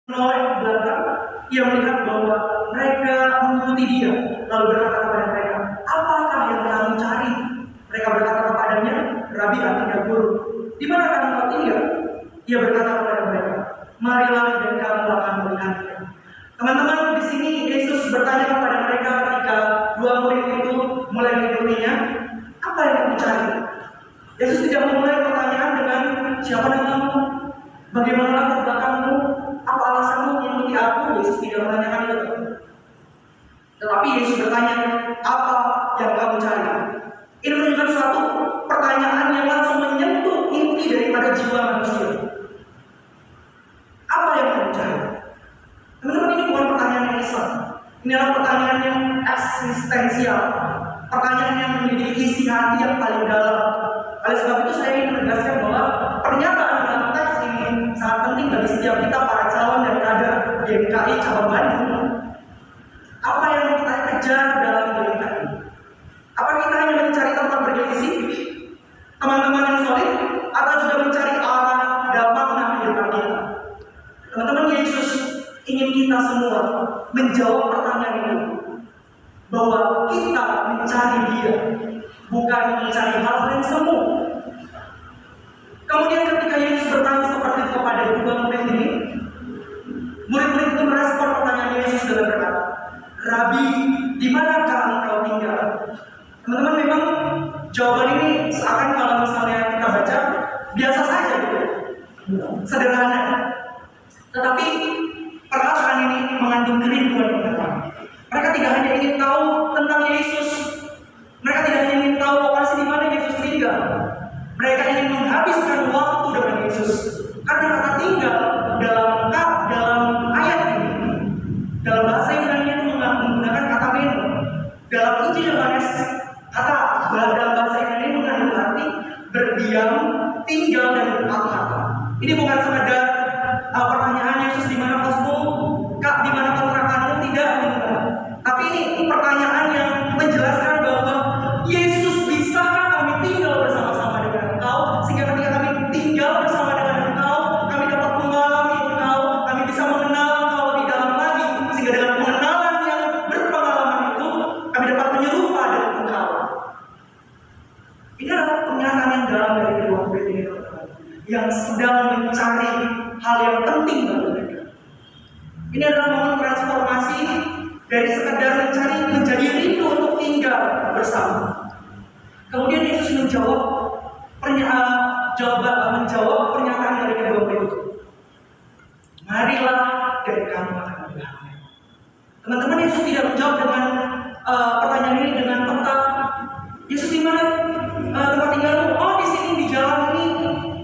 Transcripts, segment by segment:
menoleh ke belakang, ia melihat bahwa mereka mengikuti dia, lalu berkata kepada mereka, apakah yang kamu cari? Mereka berkata kepadanya, Rabi, artinya guru, di mana kamu tinggal? Ia berkata kepada mereka, marilah dan kamu akan melihatnya. Teman-teman, di sini Yesus bertanya kepada mereka ketika dua murid itu mulai mengikutinya, apa yang kamu cari? Yesus tidak memulai pertanyaan dengan siapa namamu, bagaimana latar belakangmu, apa alasanmu mengikuti aku. Yesus tidak menanyakan itu. Tetapi Yesus bertanya, apa yang kamu cari? Ini menunjukkan suatu pertanyaan yang langsung menyentuh inti daripada jiwa manusia. Apa yang kamu cari? Teman-teman, ini bukan pertanyaan yang iseng. Ini adalah pertanyaan yang eksistensial, pertanyaan yang memiliki isi hati yang paling dalam. Oleh sebab itu saya ingin menegaskan bahwa pernyataan dalam teks ini sangat penting bagi setiap kita para calon dan kader GMKI cabang Bandung. Apa yang kita kejar dalam GMKI? Apa kita hanya mencari tempat bergengsi, teman-teman yang solid, atau juga mencari arah dan makna kehidupan kita? Teman-teman, Yesus ingin kita semua menjawab pertanyaan ini, bahwa kita mencari Dia, bukan mencari hal yang semu. Kemudian ketika Yesus bertanya seperti itu kepada dua murid ini, murid-murid itu merespon pertanyaan Yesus dengan berkata, Rabi, di manakah engkau tinggal? Teman-teman, memang jawaban ini seakan kalau misalnya kita baca biasa saja gitu, sederhana. Tetapi perkataan ini mengandung kerinduan mereka. Mereka tidak hanya ingin tahu tentang Yesus, mereka tidak hanya ingin tahu lokasi di mana Yesus tinggal. Mereka ingin menghabiskan waktu dengan Yesus. Karena kata tinggal dalam ayat ini, dalam bahasa Yunani itu menggunakan kata meno. Dalam Injil Yohanes, dalam bahasa Yunani mengandung arti berdiam, tinggal dan bertahan. Ini bukan sekadar pertanyaan Yesus di mana kosmu, Kak, di mana kontrakanmu, tidak. Tapi ini pertanyaan yang menjelaskan bahwa Yesus, bisakah kami tinggal bersama-sama dengan Engkau, sehingga ketika kami tinggal bersama dengan Engkau, kami dapat mengalami Engkau, kami bisa mengenal Engkau lebih dalam lagi, sehingga dengan pengenalan yang berpengalaman itu, kami dapat menyerupa dengan Engkau. Ini adalah pernyataan yang dalam dari kedua murid ini, yang sedang mencari hal yang penting bagi mereka. Ini adalah momen transformasi dari sekedar mencari menjadi rindu untuk tinggal bersama. Kemudian Yesus menjawab pernyataan dari kedua murid itu. Marilah dan kamu akan melihatnya. Teman-teman, Yesus tidak menjawab dengan pertanyaan ini dengan tetap. Yesus, di mana tempat tinggalmu? Oh, di sini, di jalan ini,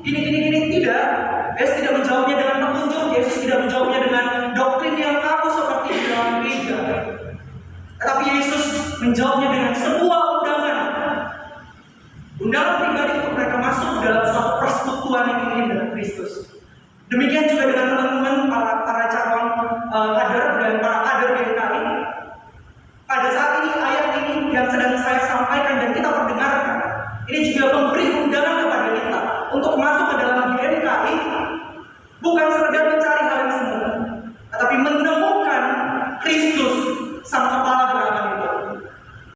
gini. Tidak. Yesus tidak menjawabnya dengan petunjuk. Yesus tidak menjawabnya dengan doktrin yang kaku seperti di dalam gereja. Tetapi Yesus menjawabnya dengan sebuah undangan pribadi untuk mereka masuk dalam suatu persekutuan yang ingin dengan Kristus. Demikian juga dengan teman-teman para calon kader dan para kader GMKI. Pada saat ini ayat ini yang sedang saya sampaikan dan kita perdengarkan, ini juga memberi undangan kepada kita untuk masuk ke dalam GMKI, bukan